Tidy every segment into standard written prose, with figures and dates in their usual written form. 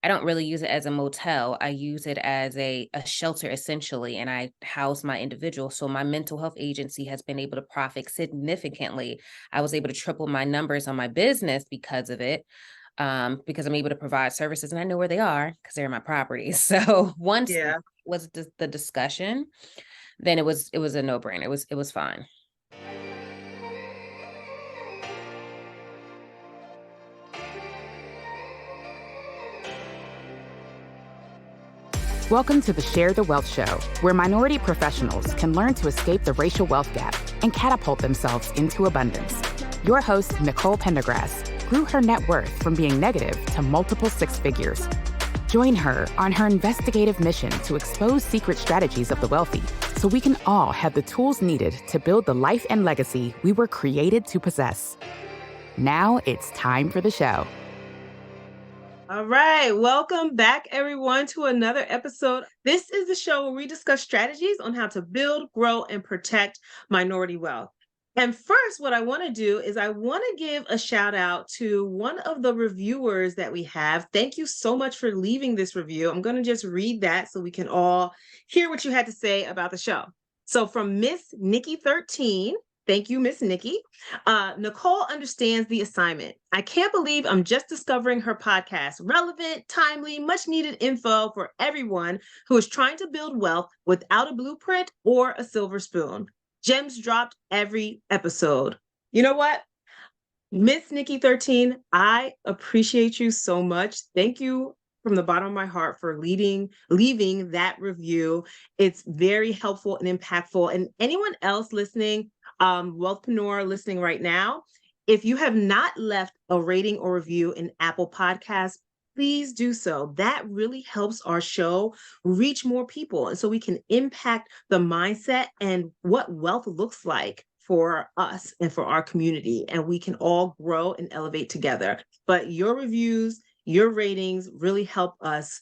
I don't really use it as a motel. I use it as a shelter essentially, and I house my individuals. So my mental health agency has been able to profit significantly. I was able to triple my numbers on my business because of it, because I'm able to provide services and I know where they are because they're my properties. So once Yeah. was the discussion, then it was a no-brainer. It was fine. Welcome to the Share the Wealth Show, where minority professionals can learn to escape the racial wealth gap and catapult themselves into abundance. Your host, Nicole Pendergrass, grew her net worth from being negative to multiple six figures. Join her on her investigative mission to expose secret strategies of the wealthy so we can all have the tools needed to build the life and legacy we were created to possess. Now it's time for the show. All right. Welcome back, everyone, to another episode. This is the show where we discuss strategies on how to build, grow, and protect minority wealth. And first, what I want to do is I want to give a shout out to one of the reviewers that we have. Thank you so much for leaving this review. I'm going to just read that so we can all hear what you had to say about the show. So from Miss Nikki 13, thank you, Miss Nikki. Nicole understands the assignment. I can't believe I'm just discovering her podcast. Relevant, timely, much needed info for everyone who is trying to build wealth without a blueprint or a silver spoon. Gems dropped every episode. You know what? Miss Nikki 13, I appreciate you so much. Thank you from the bottom of my heart for leaving that review. It's very helpful and impactful. And anyone else listening, wealthpreneur listening right now, if you have not left a rating or review in Apple Podcasts, please do so. That really helps our show reach more people. And so we can impact the mindset and what wealth looks like for us and for our community. And we can all grow and elevate together. But your reviews, your ratings really help us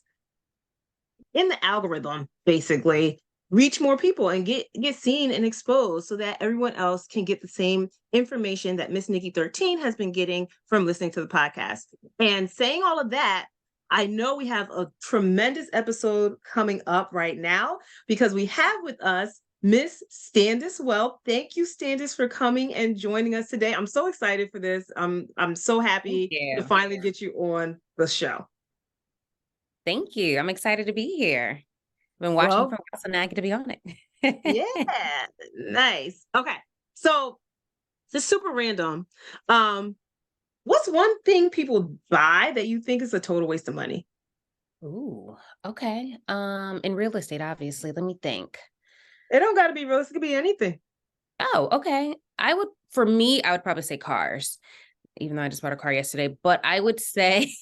in the algorithm, basically, reach more people and get seen and exposed so that everyone else can get the same information that Miss Nikki 13 has been getting from listening to the podcast. And saying all of that, I know we have a tremendous episode coming up right now because we have with us Miss Standice Rumph. Thank you, Standice, for coming and joining us today. I'm so excited for this. I'm so happy to finally get you on the show. Thank you. I'm excited to be here. Been watching for a while, so now I get to be on it. Yeah, nice. Okay, so just super random. What's one thing people buy that you think is a total waste of money? Ooh, okay. In real estate, obviously. Let me think. It don't got to be real. It could be anything. Oh, okay. For me, I would probably say cars, even though I just bought a car yesterday. But I would say,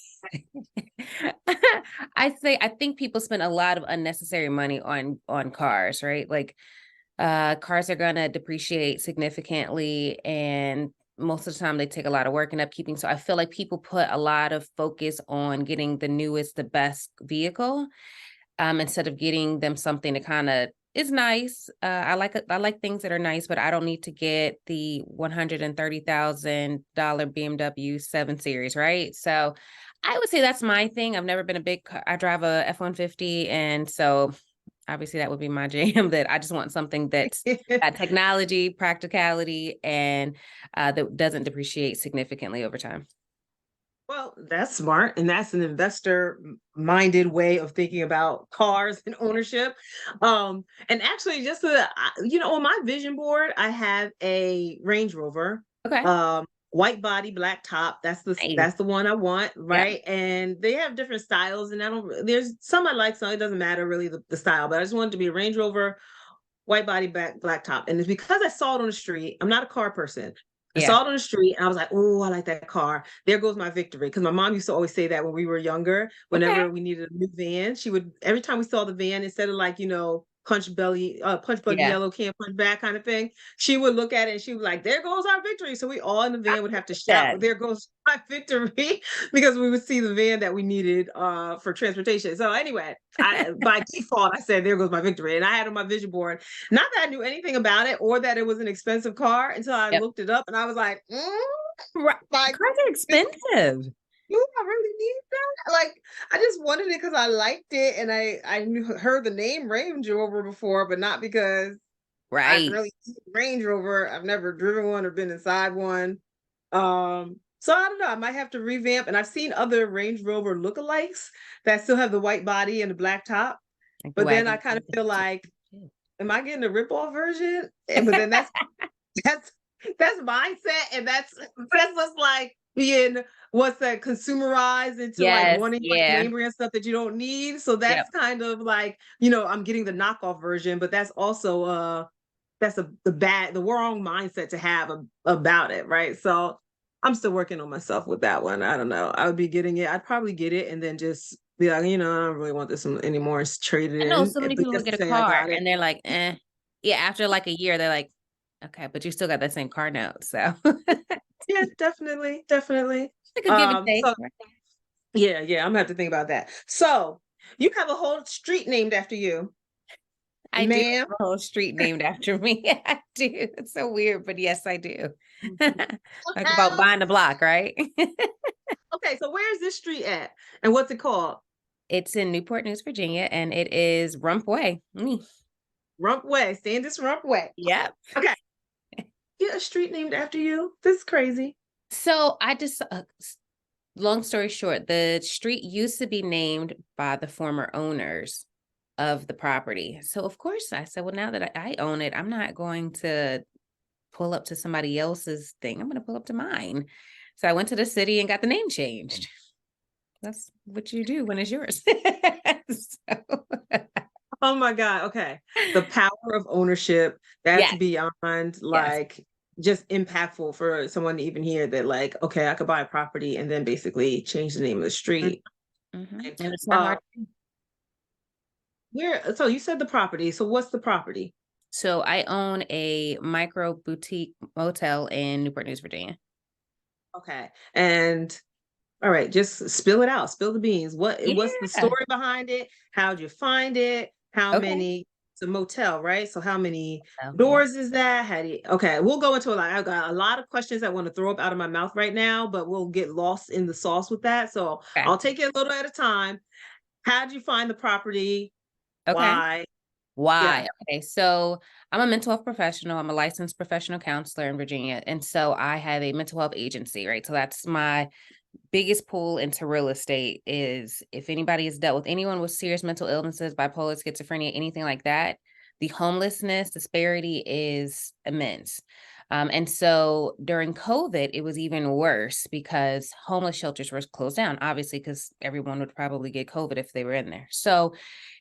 I think people spend a lot of unnecessary money on cars, right? Like, cars are gonna depreciate significantly, and most of the time they take a lot of work and upkeeping. So I feel like people put a lot of focus on getting the newest, the best vehicle, instead of getting them something that kind of is nice. I like things that are nice, but I don't need to get the $130,000 BMW 7 Series, right? So I would say that's my thing. I've never been a big car. I drive a F-150, and so obviously that would be my jam. That I just want something that's got technology, practicality, and that doesn't depreciate significantly over time. Well, that's smart. And that's an investor-minded way of thinking about cars and ownership. And actually, just on my vision board, I have a Range Rover. Okay. White body, black top. That's the one I want, right? Yeah. And they have different styles, and there's some I like, so it doesn't matter really the style, but I just wanted to be a Range Rover, white body, black top. And it's because I saw it on the street. I'm not a car person. I saw it on the street and I was like, oh, I like that car. There goes my victory. Because my mom used to always say that when we were younger, whenever we needed a new van, every time we saw the van, instead of punch buggy yellow, can't punch back kind of thing, she would look at it and she was like, there goes our victory. So we all in the van would have to shout, there goes my victory, because we would see the van that we needed for transportation. So anyway, by default, I said, there goes my victory. And I had on my vision board, not that I knew anything about it or that it was an expensive car until I looked it up and I was like, cars are expensive. Do I really need that? Like, I just wanted it because I liked it, and heard the name Range Rover before, but not because I Right. really need a Range Rover. I've never driven one or been inside one. So I don't know. I might have to revamp. And I've seen other Range Rover lookalikes that still have the white body and the black top. Like the But then I wagon. kind of feel like, am I getting a ripoff version? But then that's that's mindset, and that's what's like being what's that consumerized into like Yes. wanting like Yeah. name brand stuff that you don't need. So Yep. that's kind of like, I'm getting the knockoff version, but that's also that's the wrong mindset to have about it, right? So I'm still working on myself with that one. I don't know. I would be getting it. I'd probably get it and then just be like, I don't really want this anymore. It's traded I know in, so many but people would just to get a say I car got it. and they're like, eh. Yeah, after like a year, they're like, okay, but you still got that same car note. So Yeah, definitely, definitely. like a give and take. So Right? yeah, I'm gonna have to think about that. So you have a whole street named after you, I do ma'am. have a whole street named after me. I do. It's so weird, but yes, I do. Talk about buying the block, right? Okay, so where is this street at, and what's it called? It's in Newport News, Virginia, and it is Rumph Way. Me. Rumph Way, Standice Rumph Way. Yep. Okay, get a street named after you. This is crazy. So I just, long story short, the street used to be named by the former owners of the property. So of course I said, well, now that I own it, I'm not going to pull up to somebody else's thing. I'm going to pull up to mine. So I went to the city and got the name changed. That's what you do when it's yours. So, Oh my God. Okay. The power of ownership, that's yes, beyond yes. like just impactful for someone to even hear that, like, okay, I could buy a property and then basically change the name of the street. Mm-hmm. Like, And it's not hard. so you said the property. So what's the property? So I own a micro boutique motel in Newport News, Virginia. Okay. And all right, just spill it out, spill the beans. What's the Yeah. story behind it? How'd you find it? How Okay. many? It's a motel, right? So how many So, yeah. doors is that? How do you, okay, we'll go into a lot. I've got a lot of questions I want to throw up out of my mouth right now, but we'll get lost in the sauce with that. So Okay. I'll take it a little at a time. How'd you find the property? Okay. Why? Yeah. Why? Okay. So I'm a mental health professional. I'm a licensed professional counselor in Virginia. And so I have a mental health agency, right? So that's my biggest pull into real estate is if anybody has dealt with anyone with serious mental illnesses, bipolar, schizophrenia, anything like that, the homelessness disparity is immense. And so during COVID, it was even worse because homeless shelters were closed down, obviously, because everyone would probably get COVID if they were in there. So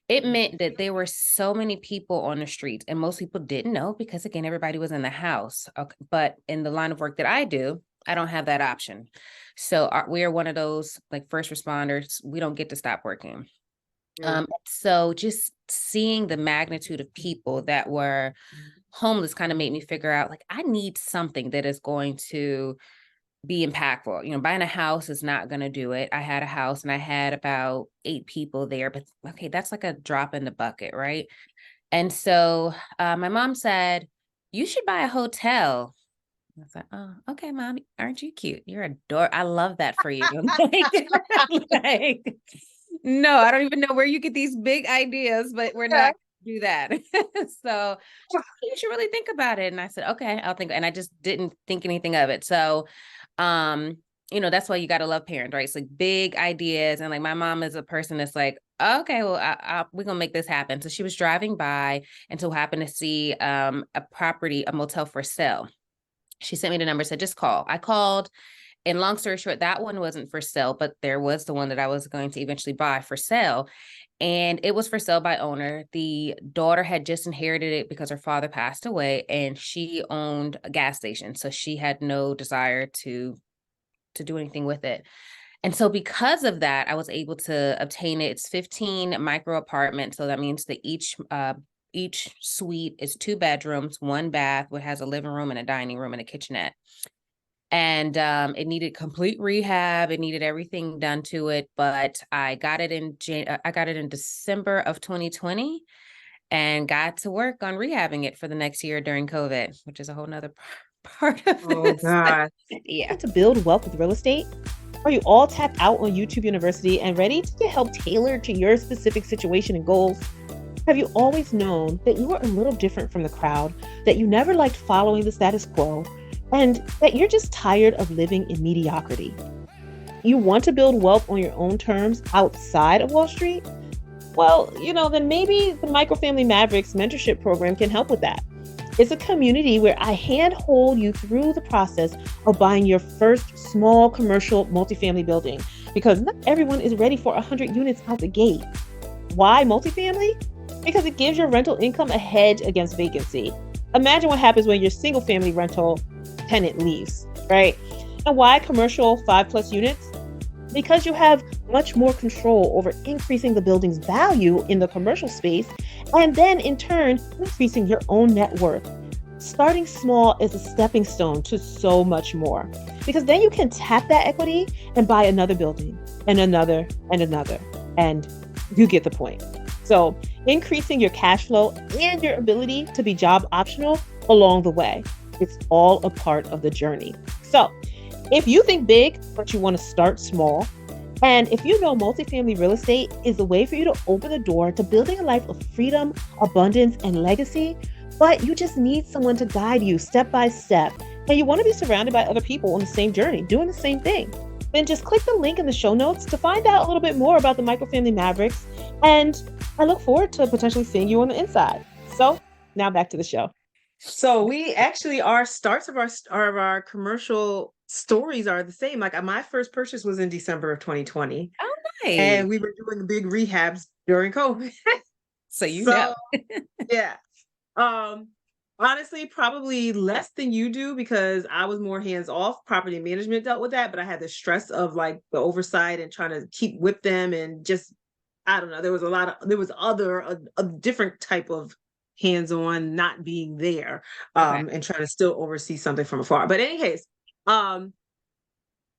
it meant that there were so many people on the streets, and most people didn't know because, again, everybody was in the house. Okay. But in the line of work that I do, I don't have that option. So we are one of those like first responders. We don't get to stop working. So just seeing the magnitude of people that were homeless kind of made me figure out like I need something that is going to be impactful. Buying a house is not going to do it. I had a house and I had about 8 people there, but okay, that's like a drop in the bucket, right? And so my mom said, you should buy a hotel. I was like, oh, okay, Mom, aren't you cute? You're adorable. I love that for you. Like, no, I don't even know where you get these big ideas, but we're not going to do that. So you should really think about it. And I said, okay, I'll think. And I just didn't think anything of it. So, that's why you got to love parents, right? It's like big ideas. And like my mom is a person that's like, okay, well, we're going to make this happen. So she was driving by and so happened to see a property, a motel for sale. She sent me the number, said, just call. I called. And long story short, that one wasn't for sale, but there was the one that I was going to eventually buy for sale. And it was for sale by owner. The daughter had just inherited it because her father passed away and she owned a gas station. So she had no desire to do anything with it. And so because of that, I was able to obtain it. It's 15 micro apartments. So that means that each suite is 2 bedrooms, 1 bath, which has a living room and a dining room and a kitchenette. And it needed complete rehab. It needed everything done to it. But I got it in December of 2020 and got to work on rehabbing it for the next year during COVID, which is a whole nother part of Oh this. God. Yeah. To build wealth with real estate? Are you all tapped out on YouTube University and ready to get help tailored to your specific situation and goals? Have you always known that you are a little different from the crowd, that you never liked following the status quo, and that you're just tired of living in mediocrity? You want to build wealth on your own terms outside of Wall Street? Well, then maybe the Microfamily Mavericks Mentorship Program can help with that. It's a community where I handhold you through the process of buying your first small commercial multifamily building, because not everyone is ready for 100 units out the gate. Why multifamily? Because it gives your rental income a hedge against vacancy. Imagine what happens when your single family rental tenant leaves, right? And why commercial 5+ units? Because you have much more control over increasing the building's value in the commercial space, and then in turn, increasing your own net worth. Starting small is a stepping stone to so much more, because then you can tap that equity and buy another building and another and another, and you get the point. So increasing your cash flow and your ability to be job optional along the way. It's all a part of the journey. So if you think big, but you want to start small, and if you know multifamily real estate is the way for you to open the door to building a life of freedom, abundance, and legacy, but you just need someone to guide you step by step, and you want to be surrounded by other people on the same journey, doing the same thing, then just click the link in the show notes to find out a little bit more about the Microfamily Mavericks, and I look forward to potentially seeing you on the inside. So now back to the show. So we actually, our starts of our commercial stories are the same. Like my first purchase was in December of 2020, Oh, nice. and we were doing big rehabs during COVID. So know. Yeah. Honestly, probably less than you do, because I was more hands off. Property management dealt with that, but I had the stress of like the oversight and trying to keep with them, and just, I don't know. There was a different type of hands-on not being there, and trying to still oversee something from afar. But in any case,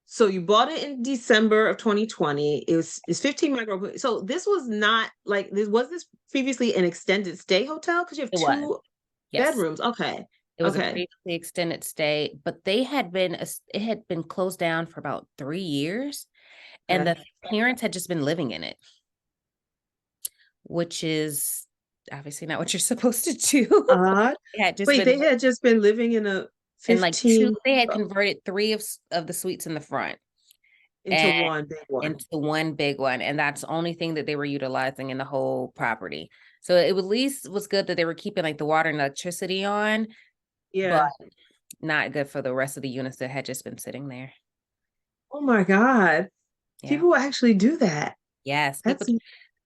so you bought it in December of 2020. It's 15 micro. So this was not like this. Was this previously an extended stay hotel? Because you have two bedrooms. Okay. It was a previously extended stay, but it had been closed down for about 3 years, and the parents had just been living in it, which is obviously not what you're supposed to do. They had just been living in a 15. They had converted 3 of the suites in the front into one big one. And that's the only thing that they were utilizing in the whole property. So it at least was good that they were keeping like the water and electricity on. Yeah. But not good for the rest of the units that had just been sitting there. Oh my God. Yeah. People actually do that. Yes.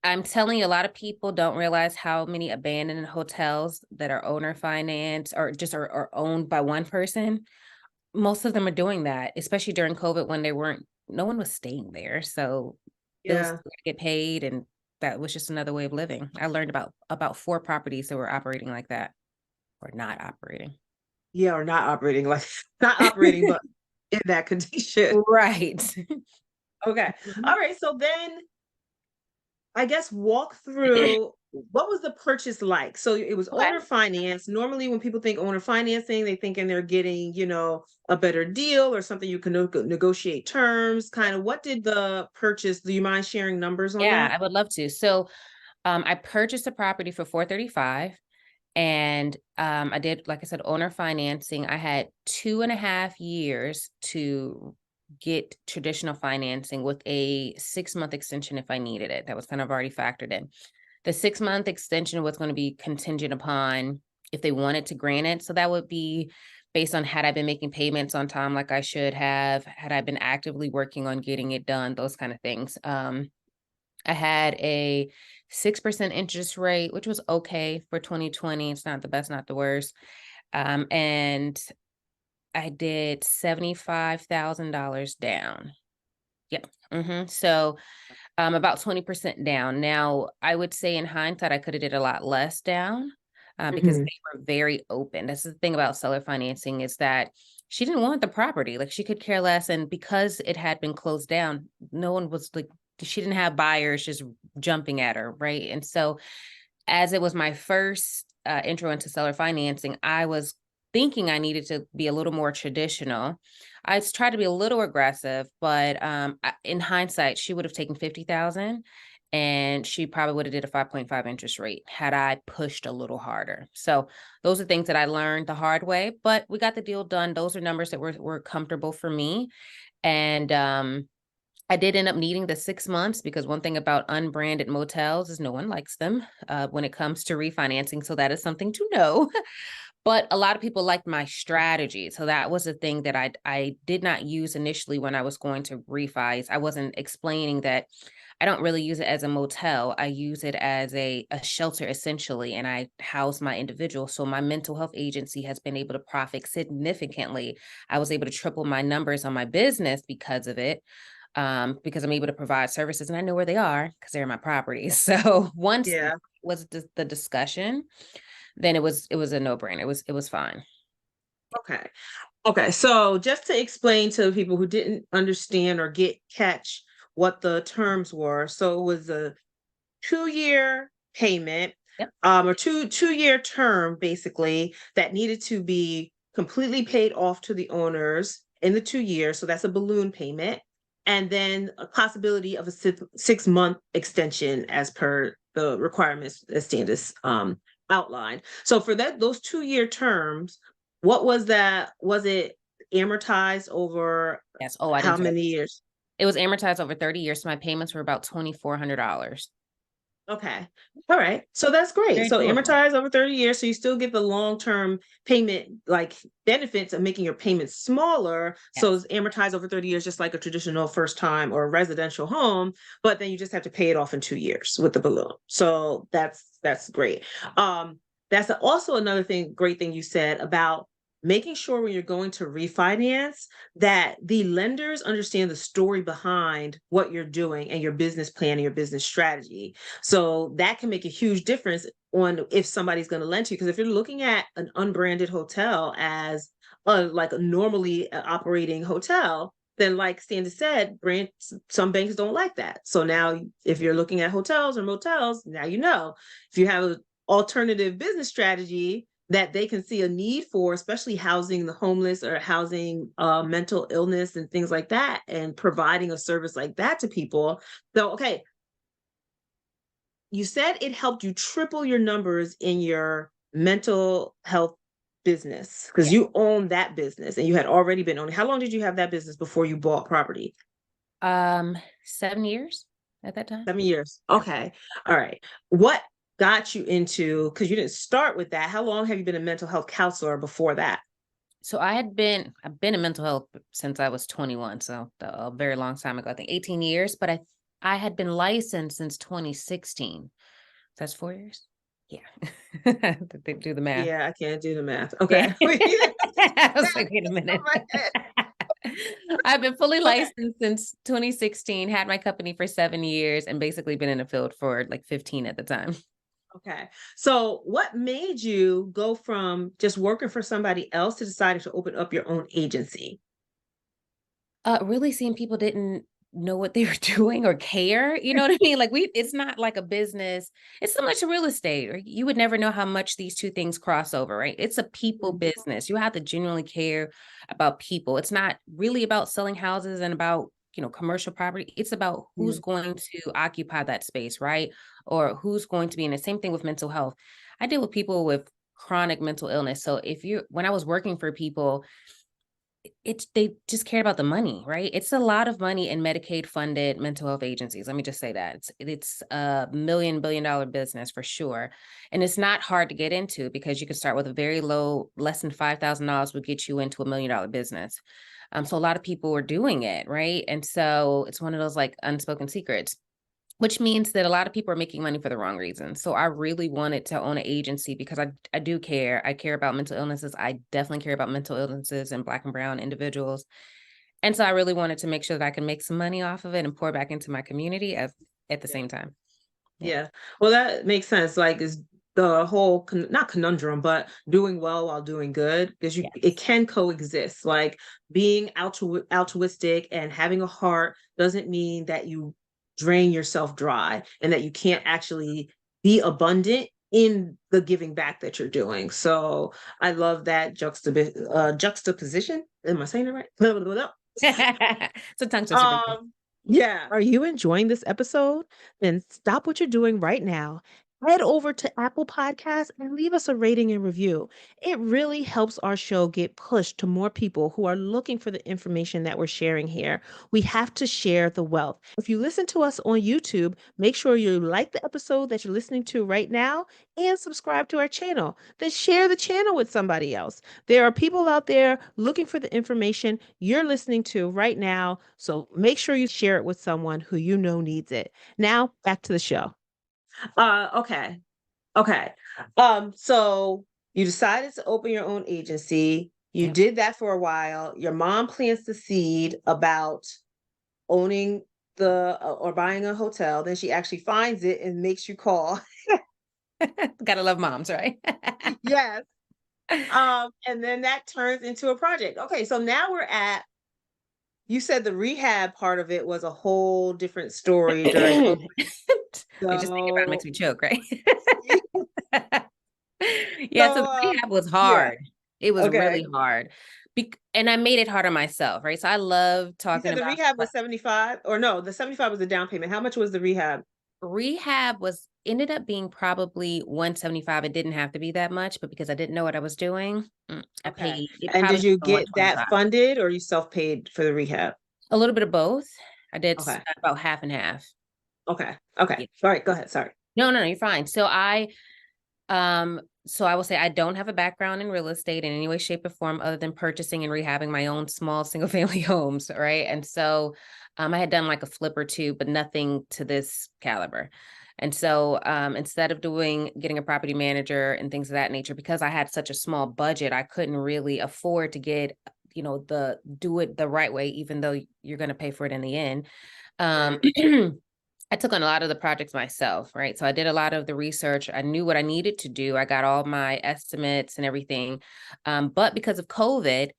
I'm telling you, a lot of people don't realize how many abandoned hotels that are owner financed or just are owned by one person. Most of them are doing that, especially during COVID when no one was staying there. So bills get paid, and that was just another way of living. I learned about 4 properties that were operating like that, or not operating. Yeah, or not operating, but in that condition. Right. Okay. All right. So then I guess walk through what was the purchase like? So it was owner finance. Normally when people think owner financing, they thinking they're getting, a better deal or something you can negotiate terms. Kind of what did the purchase? Do you mind sharing numbers on that? Yeah, I would love to. So I purchased a property for $435,000. And I did, like I said, owner financing. I had 2.5 years to get traditional financing with a 6-month extension if I needed it. That was kind of already factored in. The 6-month extension was going to be contingent upon if they wanted to grant it. So that would be based on had I been making payments on time like I should have, had I been actively working on getting it done, those kind of things. I had a 6% interest rate, which was okay for 2020. It's not the best, not the worst. And I did $75,000 down. Yep. So about 20% down. Now, I would say in hindsight, I could have did a lot less down because they were very open. That's the thing about seller financing, is that she didn't want the property. Like, she could care less. And because it had been closed down, no one was like, she didn't have buyers just jumping at her, right? And so as it was my first intro into seller financing, I was thinking I needed to be a little more traditional. I tried to be a little aggressive, but in hindsight, she would have taken 50,000 and she probably would have did a 5.5 interest rate had I pushed a little harder. So those are things that I learned the hard way, but we got the deal done. Those are numbers that were comfortable for me. And I did end up needing the 6 months because one thing about unbranded motels is no one likes them when it comes to refinancing. So that is something to know. But a lot of people liked my strategy. So that was the thing that I did not use initially when I was going to refi. I wasn't explaining that I don't really use it as a motel. I use it as a shelter essentially, and I house my individuals. So my mental health agency has been able to profit significantly. I was able to triple my numbers on my business because of it. Because I'm able to provide services and I know where they are because they're my properties. So once Yeah. was the discussion, then it was a no-brainer. It was fine. Okay. Okay. So just to explain to people who didn't understand or catch what the terms were. So it was a 2-year payment, Yep. or two-year term basically that needed to be completely paid off to the owners in the 2 years. So that's a balloon payment. And then a possibility of a 6-month extension as per the requirements as Standice outlined. So for those 2-year terms, what was that? Was it amortized over Yes. Oh, I how didn't. many years? It was amortized over 30 years. So my payments were about $2,400. Okay. All right. So that's great. Very So doable. amortized over 30 years. So you still get the long-term payment, like benefits of making your payments smaller. So Yes. it's amortized over 30 years, just like a traditional first time or a residential home, but then you just have to pay it off in 2 years with the balloon. So that's great. That's also another great thing you said about making sure when you're going to refinance that the lenders understand the story behind what you're doing and your business plan and your business strategy. So that can make a huge difference on if somebody's going to lend to you. Because if you're looking at an unbranded hotel as like a normally operating hotel, then like Standice said, some banks don't like that. So now if you're looking at hotels or motels, now you know. If you have an alternative business strategy that they can see a need for, especially housing the homeless or housing mental illness and things like that, and providing a service like that to people. So, okay, you said it helped you triple your numbers in your mental health business because Yeah. you own that business and you had already been owning. How long did you have that business before you bought property? 7 years at that time. 7 years. Yeah. Okay. All right. What got you into, because you didn't start with that. How long have you been a mental health counselor before that? So I've been in mental health since I was 21. So a very long time ago, I think 18 years, but I had been licensed since 2016. That's 4 years. Yeah. They do the math. Yeah, I can't do the math. Yeah. Okay. I was like, wait a minute. My head. I've been fully Okay. licensed since 2016, had my company for 7 years, and basically been in the field for like 15 at the time. Okay. So what made you go from just working for somebody else to deciding to open up your own agency? Really seeing people didn't know what they were doing or care, you know what I mean? Like it's not like a business. It's similar to real estate, or you would never know how much these two things cross over, right? It's a people Mhm. business. You have to genuinely care about people. It's not really about selling houses and about, commercial property. It's about who's Mhm. going to occupy that space, right? Or who's going to be in the same thing with mental health. I deal with people with chronic mental illness. So when I was working for people, they just cared about the money, right? It's a lot of money in Medicaid funded mental health agencies. Let me just say that it's a $1 billion business for sure. And it's not hard to get into because you can start with a very low, less than $5,000 will get you into $1 million business. So a lot of people are doing it, right? And so it's one of those like unspoken secrets, which means that a lot of people are making money for the wrong reasons. So I really wanted to own an agency because I do care. I care about mental illnesses. I definitely care about mental illnesses and Black and brown individuals. And so I really wanted to make sure that I can make some money off of it and pour back into my community at the Yeah. same time. Yeah. Well, that makes sense. Like, is the whole not conundrum, but doing well while doing good, because Yes. it can coexist. Like being altruistic and having a heart doesn't mean that you drain yourself dry and that you can't actually be abundant in the giving back that you're doing. So I love that juxtaposition. Am I saying it right? Blah, blah, blah, blah. It's a tongue twister, baby. Yeah. Are you enjoying this episode? Then stop what you're doing right now. Head over to Apple Podcasts and leave us a rating and review. It really helps our show get pushed to more people who are looking for the information that we're sharing here. We have to share the wealth. If you listen to us on YouTube, make sure you like the episode that you're listening to right now and subscribe to our channel. Then share the channel with somebody else. There are people out there looking for the information you're listening to right now. So make sure you share it with someone who you know needs it. Now, back to the show. Okay. Okay. So you decided to open your own agency. You Yep. did that for a while. Your mom plants the seed about owning or buying a hotel. Then she actually finds it and makes you call. Gotta love moms, right? Yes. And then that turns into a project. Okay, so now you said the rehab part of it was a whole different story during COVID. We just think about it makes So, me choke, right? Yeah, so the rehab was yeah. hard. It was Okay. really hard. And I made it hard on myself, right? So I love You talking said the about rehab was 75, or no, the 75 was the down payment. How much was the rehab? rehab ended up being probably 175. It didn't have to be that much, but because I didn't know what I was doing, I Okay. paid it And probably did you should have been get that 125. funded or you self-paid for the rehab? A little bit of both. I did Okay. about half and half. Okay. Okay. Yeah. All right. Go ahead. Sorry. No, you're fine. So I will say I don't have a background in real estate in any way, shape, or form other than purchasing and rehabbing my own small single family homes, right? And so I had done like a flip or two, but nothing to this caliber. And so instead of getting a property manager and things of that nature, because I had such a small budget, I couldn't really afford to get, do it the right way, even though you're going to pay for it in the end. I took on a lot of the projects myself, right? So I did a lot of the research. I knew what I needed to do. I got all my estimates and everything. But because of COVID,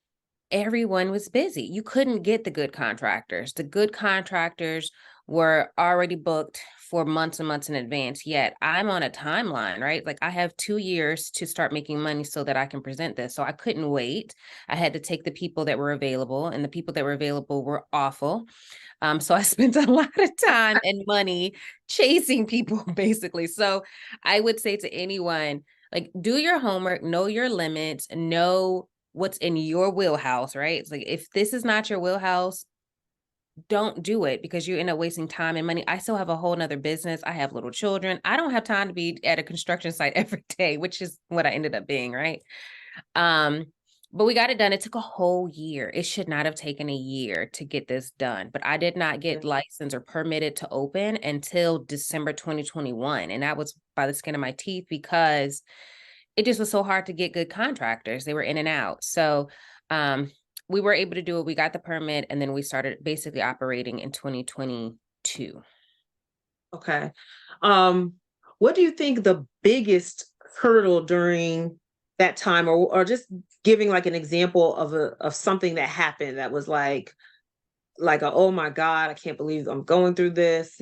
everyone was busy. You couldn't get the good contractors. The good contractors were already booked for months and months in advance. Yet I'm on a timeline, right? Like I have 2 years to start making money so that I can present this. So I couldn't wait. I had to take the people that were available, and the people that were available were awful. So I spent a lot of time and money chasing people, basically. So I would say to anyone, like, do your homework, know your limits, know what's in your wheelhouse, right? It's like, if this is not your wheelhouse, don't do it, because you end up wasting time and money. I still have a whole nother business. I have little children. I don't have time to be at a construction site every day, which is what I ended up being, right? But we got it done. It took a whole year. It should not have taken a year to get this done. But I did not get licensed or permitted to open until December 2021. And that was by the skin of my teeth, because it just was so hard to get good contractors. They were in and out. So we were able to do it. We got the permit, and then we started basically operating in 2022. Okay. What do you think the biggest hurdle during that time, or just giving like an example of something that happened that was like oh my God, I can't believe I'm going through this,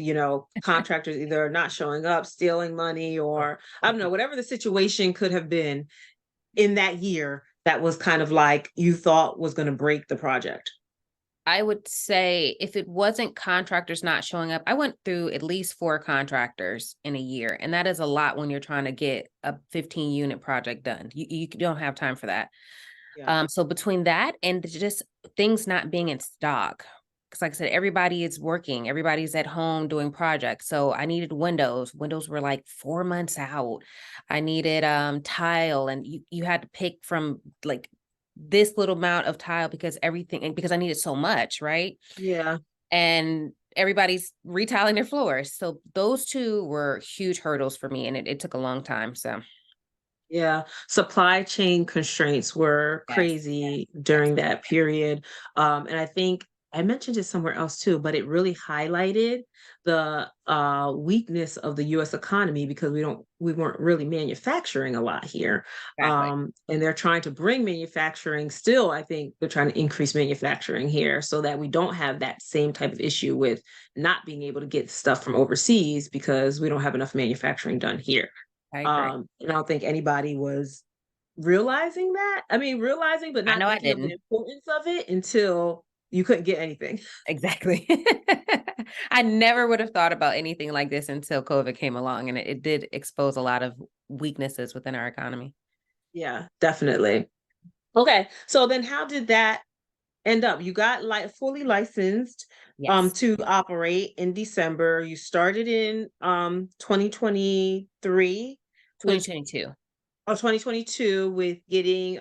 contractors either not showing up, stealing money, or I don't know, whatever the situation could have been in that year that was kind of like you thought was going to break the project? I would say if it wasn't contractors not showing up, I went through at least 4 contractors in a year. And that is a lot when you're trying to get a 15-unit project done. You don't have time for that. Yeah. So between that and just things not being in stock, because like I said, everybody is working, everybody's at home doing projects. So I needed windows. Windows were like 4 months out. I needed tile, and you had to pick from like this little amount of tile because I needed so much, right? Yeah. And everybody's retiling their floors. So those 2 were huge hurdles for me, and it took a long time. So Yeah, supply chain constraints were yes. crazy during that period. And I think I mentioned it somewhere else too, but it really highlighted the weakness of the US economy, because we weren't really manufacturing a lot here. Exactly. And they're trying to bring manufacturing still. I think they're trying to increase manufacturing here so that we don't have that same type of issue with not being able to get stuff from overseas because we don't have enough manufacturing done here. I agree. And I don't think anybody was realizing that. I mean, realizing, but I not know I thinking of the didn't. importance of it until you couldn't get anything. Exactly. I never would have thought about anything like this until COVID came along, and it did expose a lot of weaknesses within our economy. Yeah, definitely. Okay. So then how did that end up? You got like fully licensed Yes. to operate in December. You started in 2023 with 2022 2022 with getting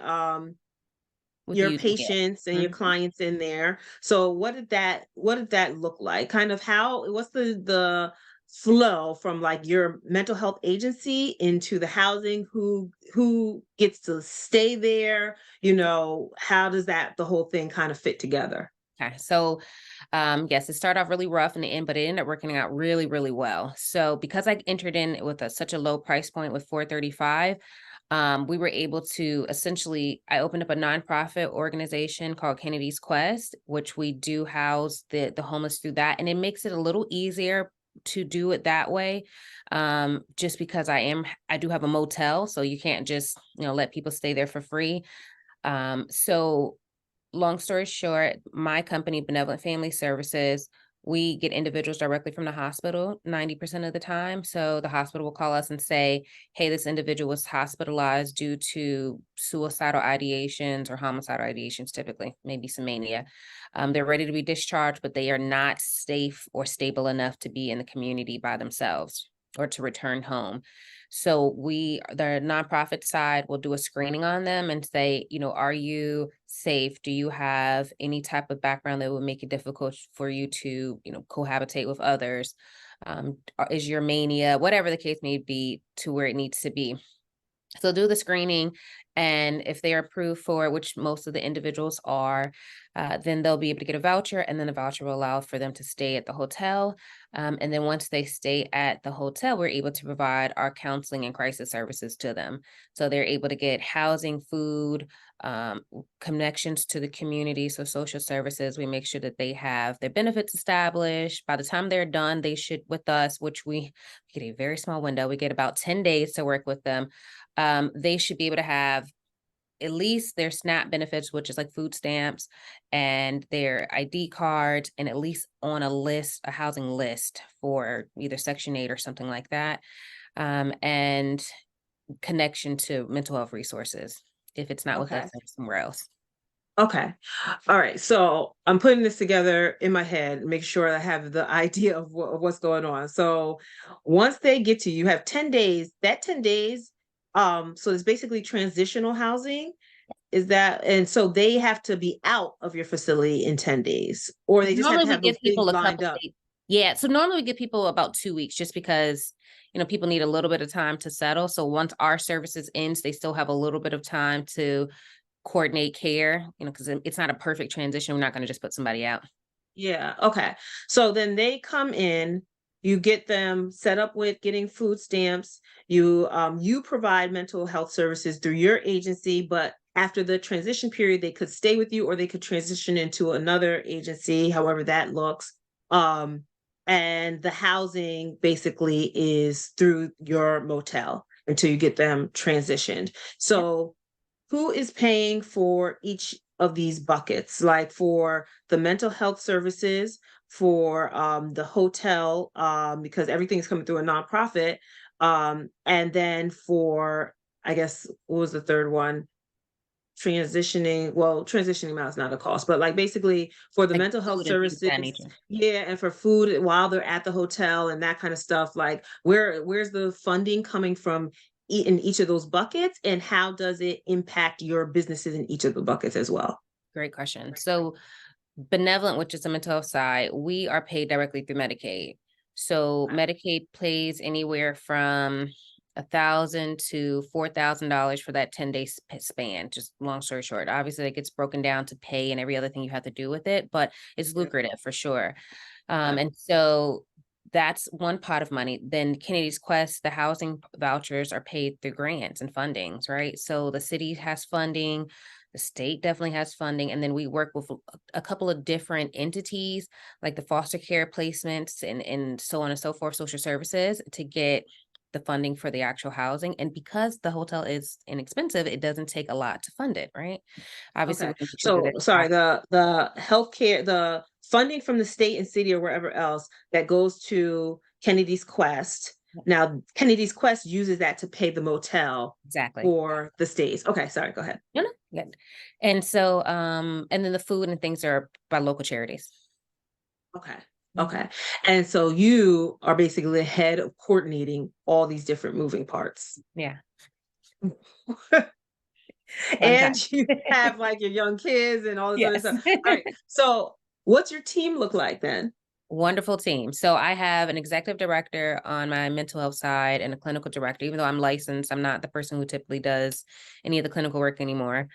with your you. Yeah. patients and your Mhm. clients in there. So what did that look like? Kind of how what's the flow from like your mental health agency into the housing? Who gets to stay there? How does that the whole thing kind of fit together? Okay. So, yes, it started off really rough in the end, but it ended up working out really, really well. So, because I entered in with such a low price point with 435, we were able to essentially, I opened up a nonprofit organization called Kennedy's Quest, which we do house the homeless through that, and it makes it a little easier to do it that way. Just because I do have a motel, so you can't just let people stay there for free. So long story short, my company, Benevolent Family Services, we get individuals directly from the hospital 90% of the time. So the hospital will call us and say, hey, this individual was hospitalized due to suicidal ideations or homicidal ideations, typically, maybe some mania. They're ready to be discharged, but they are not safe or stable enough to be in the community by themselves or to return home. So the nonprofit side will do a screening on them and say, are you safe? Do you have any type of background that would make it difficult for you to, cohabitate with others? Is your mania, whatever the case may be, to where it needs to be? So do the screening, and if they are approved for it, which most of the individuals are, then they'll be able to get a voucher, and then the voucher will allow for them to stay at the hotel. And then once they stay at the hotel, we're able to provide our counseling and crisis services to them. So they're able to get housing, food, connections to the community. So social services, we make sure that they have their benefits established. By the time they're done, they should with us, which we get a very small window. We get about 10 days to work with them. They should be able to have at least their SNAP benefits, which is like food stamps, and their ID cards, and at least on a housing list for either Section 8 or something like that, and connection to mental health resources if it's not with us, Okay. then somewhere else. Okay. All right. So I'm putting this together in my head, make sure I have the idea of what's going on. So once they get to you, you have 10 days. That 10 days, so it's basically transitional housing. Is that and so they have to be out of your facility in 10 days, or they just have Normally to we have those give things people a lined couple up. days. Yeah, so normally we give people about 2 weeks just because, people need a little bit of time to settle. So once our services ends, they still have a little bit of time to coordinate care, because it's not a perfect transition. We're not going to just put somebody out. Yeah. Okay. So then they come in, you get them set up with getting food stamps. You provide mental health services through your agency, but after the transition period, they could stay with you or they could transition into another agency, however that looks. Um, and the housing basically is through your motel until you get them transitioned. Yep. So who is paying for each of these buckets, like for the mental health services, for the hotel, because everything is coming through a nonprofit, and then for, I guess, what was the third one? Transitioning out is not a cost, but like basically for the Like mental health food and things of services, that nature. yeah, and for food while they're at the hotel and that kind of stuff. Like where's the funding coming from in each of those buckets, and how does it impact your businesses in each of the buckets as well? Great question. So Benevolent, which is the mental health side, we are paid directly through Medicaid. So Medicaid pays anywhere from $1,000 to $4,000 for that 10-day span. Just long story short, obviously it gets broken down to pay and every other thing you have to do with it, but it's Yeah. lucrative for sure. Okay. And so that's one pot of money. Then Kennedy's Quest, the housing vouchers are paid through grants and fundings, right? So the city has funding, the state definitely has funding, and then we work with a couple of different entities like the foster care placements and so on and so forth, social services, to get the funding for the actual housing. And because the hotel is inexpensive, it doesn't take a lot to fund it, right? Obviously, Okay. we make sure that So it's sorry, the healthcare, the funding from the state and city or wherever else that goes to Kennedy's Quest. Now, Kennedy's Quest uses that to pay the motel exactly. for the stays. Okay, sorry, go ahead. No, good. And so, and then the food and things are by local charities. Okay. Okay. And so you are basically the head of coordinating all these different moving parts. Yeah. And you have like your young kids and all this other Yes. stuff. All right. So what's your team look like then? Wonderful team. So I have an executive director on my mental health side and a clinical director. Even though I'm licensed, I'm not the person who typically does any of the clinical work anymore.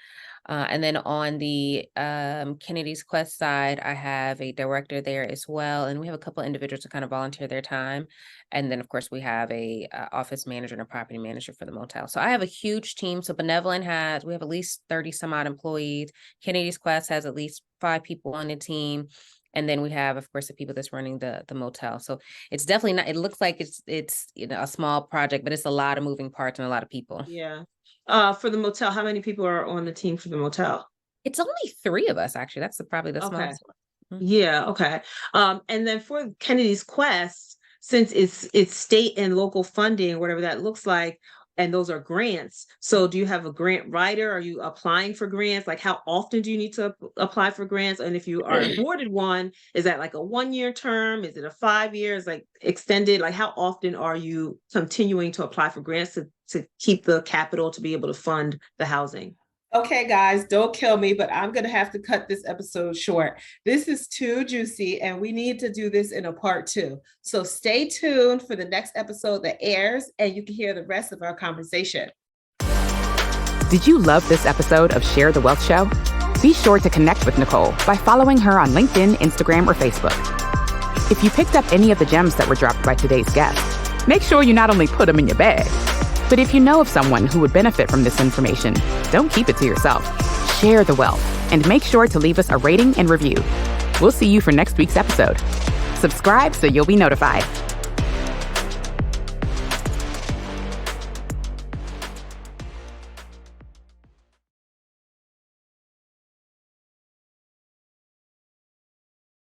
And then on the Kennedy's Quest side, I have a director there as well. And we have a couple of individuals to kind of volunteer their time. And then, of course, we have a office manager and a property manager for the motel. So I have a huge team. So Benevolent we have at least 30 some odd employees. Kennedy's Quest has at least 5 people on the team. And then we have, of course, the people that's running the motel. So it's definitely not, it looks like it's a small project, but it's a lot of moving parts and a lot of people. Yeah. For the motel, how many people are on the team for the motel? It's only 3 of us, actually. That's probably the smallest one. Yeah, okay. And then for Kennedy's Quest, since it's state and local funding, whatever that looks like, and those are grants. So do you have a grant writer? Are you applying for grants? Like how often do you need to apply for grants? And if you are awarded one, is that like a 1-year term? Is it a 5 years, like extended? Like how often are you continuing to apply for grants to keep the capital to be able to fund the housing? Okay, guys, don't kill me, but I'm going to have to cut this episode short. This is too juicy, and we need to do this in a part 2. So stay tuned for the next episode that airs, and you can hear the rest of our conversation. Did you love this episode of Share the Wealth Show? Be sure to connect with Nicole by following her on LinkedIn, Instagram, or Facebook. If you picked up any of the gems that were dropped by today's guest, make sure you not only put them in your bag, but if you know of someone who would benefit from this information, don't keep it to yourself. Share the wealth and make sure to leave us a rating and review. We'll see you for next week's episode. Subscribe so you'll be notified.